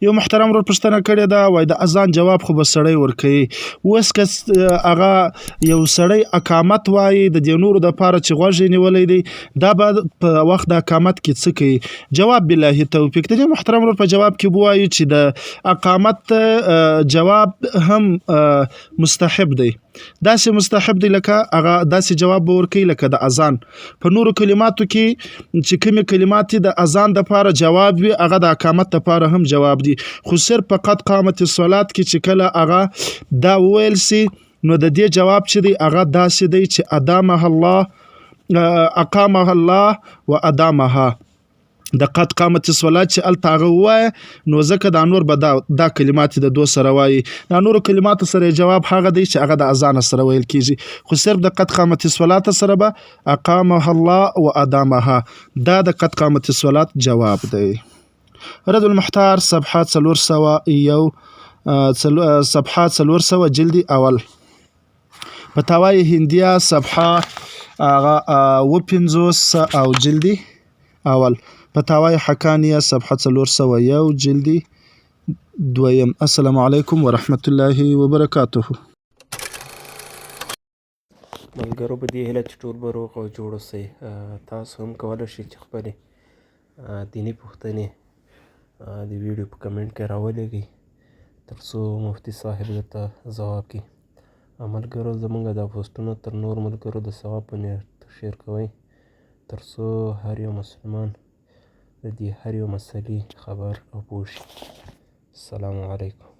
یو محترم ورور پوښتنه کړې ده، وایي د اذان جواب خو به سړی ورکوي. اوس که هغه یو سړی اقامت وایي د دې نورو دپاره چې غوږ یې نیولی دی، دا به په وخت د اقامت کې څه کوي؟ جواب بالله توفیق. د دې محترم ورور په جواب کې به ووایو چې د اقامت جواب هم مستحب دی. داسې مستحب دی لکه هغه داسې جواب به ورکوي لکه د اذان. په نورو کلماتو کې چې کومې کلمات د اذان دپاره جواب وي، هغه د اقامت دپاره هم جواب دي. خو صرف په قد قامت الصلات کې چې کله هغه دا وویل سي، نو د دې جواب چې دی هغه داسې دی چې اقامها الله و ادامها. د قد قامت الصلات چې هلته هغه ووایه، نو ځکه دا نور به دا کلمات د دو سره وایي. دا نورو کلماتو سره جواب هغه دی چې هغه د اذان سره ویل کېږي، خو صرف د قد قامت الصلات سره به اقامها الله و ادامها. دا د قد قامت الصلات جواب دی. رد المحتار صفحه 401 جلد اول. فتاوای هندیه صفحه 55 او جلد اول. فتاوای حقانیه صفحه 401 جلد دویم. السلام علیکم ورحمة الله وبرکاته. ملګرو په دې هیله چې ټول به روغ او جوړ اوسئ. تاسو هم کولی شئ چې خپلې دیني پوښتنې د ویډیو په کمنټ کې راولېږئ تر څو مفتي صاحب درته ځواب کړي. ملګرو زموږ دا پوسټونه تر نور ملګرو د ثواب په نیت شیر کوئ تر څو هر یو مسلمان د دې هر یو مسلې خبر او پوه شي. السلام علیکم.